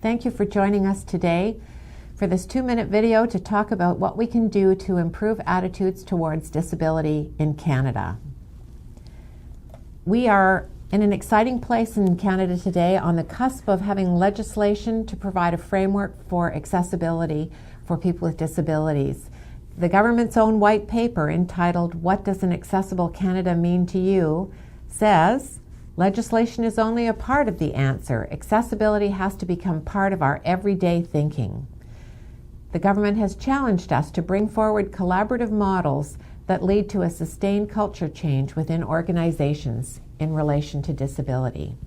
Thank you for joining us today for this 2-minute video to talk about what we can do to improve attitudes towards disability in Canada. We are in an exciting place in Canada today, on the cusp of having legislation to provide a framework for accessibility for people with disabilities. The government's own white paper entitled "What Does an Accessible Canada Mean to You?" says legislation is only a part of the answer. Accessibility has to become part of our everyday thinking. The government has challenged us to bring forward collaborative models that lead to a sustained culture change within organizations in relation to disability.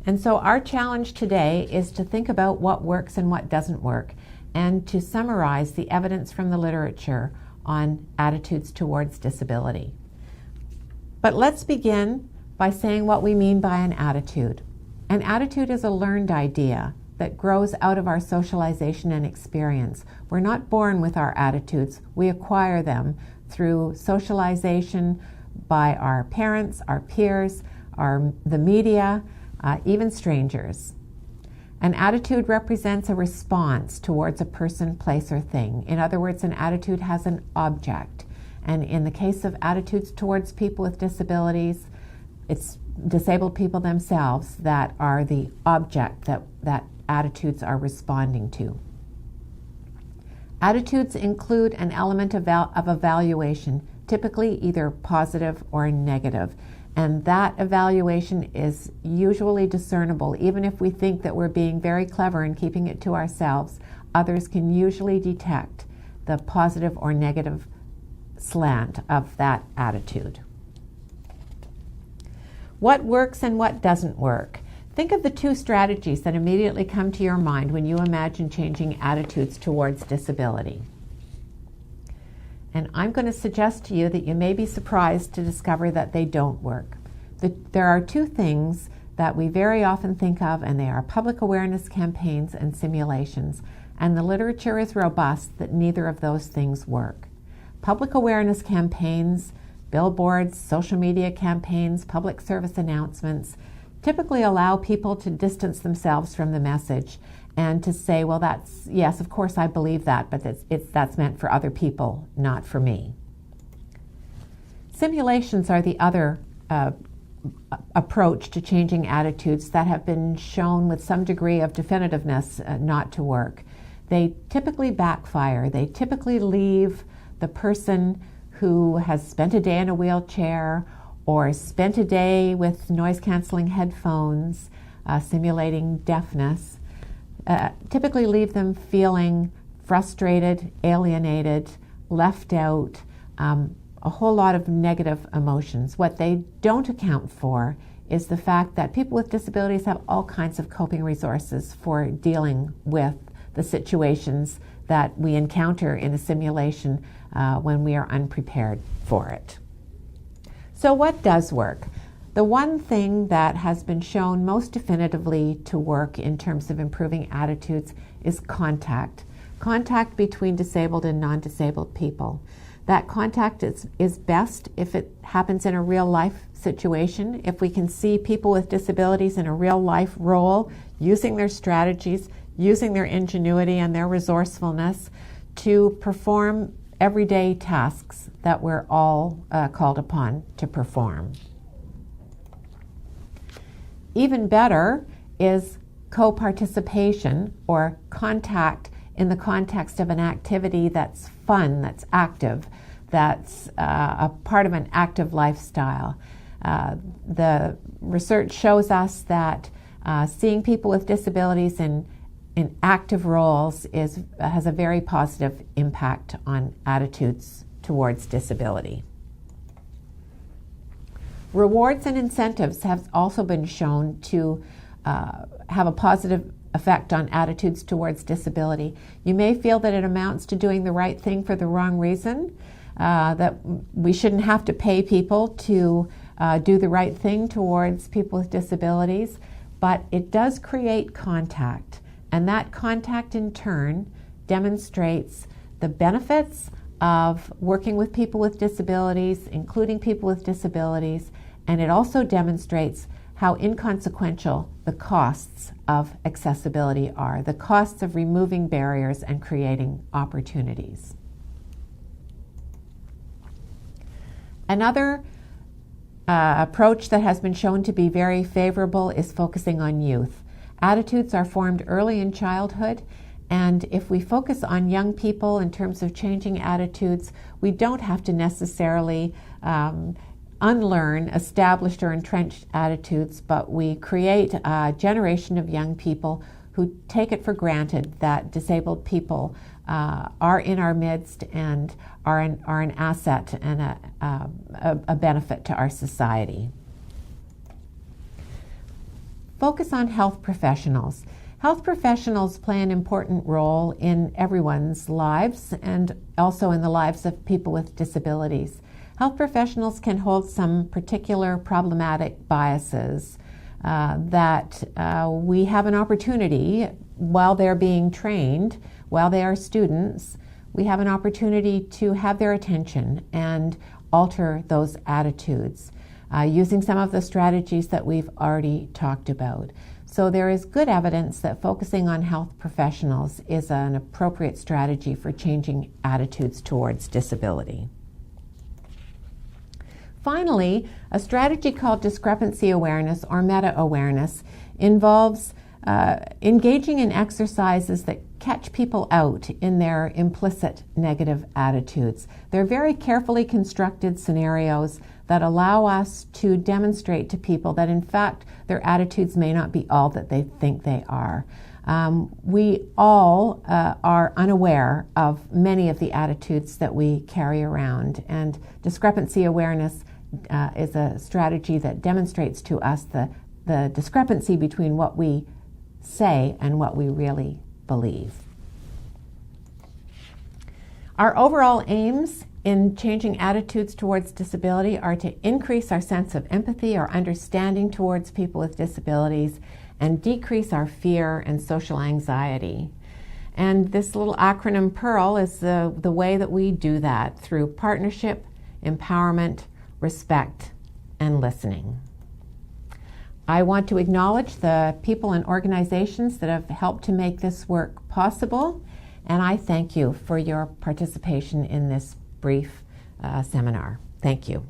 And so our challenge today is to think about what works and what doesn't work, and to summarize the evidence from the literature on attitudes towards disability. But let's begin by saying what we mean by an attitude. An attitude is a learned idea that grows out of our socialization and experience. We're not born with our attitudes. We acquire them through socialization by our parents, our peers, the media, even strangers. An attitude represents a response towards a person, place, or thing. In other words, an attitude has an object. And in the case of attitudes towards people with disabilities, it's disabled people themselves that are the object that attitudes are responding to. Attitudes include an element of evaluation, typically either positive or negative. And that evaluation is usually discernible. Even if we think that we're being very clever and keeping it to ourselves, others can usually detect the positive or negative slant of that attitude. What works and what doesn't work? Think of the two strategies that immediately come to your mind when you imagine changing attitudes towards disability. And I'm going to suggest to you that you may be surprised to discover that they don't work. There are two things that we very often think of, and they are public awareness campaigns and simulations. And the literature is robust that neither of those things work. Public awareness campaigns, billboards, social media campaigns, public service announcements typically allow people to distance themselves from the message and to say, well, yes, of course I believe that, but that's meant for other people, not for me. Simulations are the other approach to changing attitudes that have been shown with some degree of definitiveness not to work. They typically backfire. They typically leave the person who has spent a day in a wheelchair or spent a day with noise-canceling headphones, simulating deafness, typically leave them feeling frustrated, alienated, left out, a whole lot of negative emotions. What they don't account for is the fact that people with disabilities have all kinds of coping resources for dealing with the situations that we encounter in a simulation when we are unprepared for it. So what does work? The one thing that has been shown most definitively to work in terms of improving attitudes is contact. Contact between disabled and non-disabled people. That contact is best if it happens in a real life situation. If we can see people with disabilities in a real life role, using their strategies, using their ingenuity and their resourcefulness to perform everyday tasks that we're all called upon to perform. Even better is co-participation or contact in the context of an activity that's fun, that's active, that's a part of an active lifestyle. The research shows us that seeing people with disabilities in active roles has a very positive impact on attitudes towards disability. Rewards and incentives have also been shown to have a positive effect on attitudes towards disability. You may feel that it amounts to doing the right thing for the wrong reason, that we shouldn't have to pay people to do the right thing towards people with disabilities, but it does create contact. And that contact in turn demonstrates the benefits of working with people with disabilities, including people with disabilities, and it also demonstrates how inconsequential the costs of accessibility are, the costs of removing barriers and creating opportunities. Another approach that has been shown to be very favorable is focusing on youth. Attitudes are formed early in childhood, and if we focus on young people in terms of changing attitudes, we don't have to necessarily unlearn established or entrenched attitudes, but we create a generation of young people who take it for granted that disabled people are in our midst and are an asset and a benefit to our society. Focus on health professionals. Health professionals play an important role in everyone's lives and also in the lives of people with disabilities. Health professionals can hold some particular problematic biases that we have an opportunity while they're being trained, while they are students, we have an opportunity to have their attention and alter those attitudes using some of the strategies that we've already talked about. So there is good evidence that focusing on health professionals is an appropriate strategy for changing attitudes towards disability. Finally, a strategy called discrepancy awareness or meta-awareness involves engaging in exercises that catch people out in their implicit negative attitudes. They're very carefully constructed scenarios that allow us to demonstrate to people that in fact their attitudes may not be all that they think they are. We all are unaware of many of the attitudes that we carry around, and discrepancy awareness is a strategy that demonstrates to us the discrepancy between what we say and what we really believe. Our overall aims in changing attitudes towards disability are to increase our sense of empathy or understanding towards people with disabilities and decrease our fear and social anxiety. And this little acronym PEARL is the way that we do that through partnership, empowerment, respect, and listening. I want to acknowledge the people and organizations that have helped to make this work possible, and I thank you for your participation in this brief seminar. Thank you.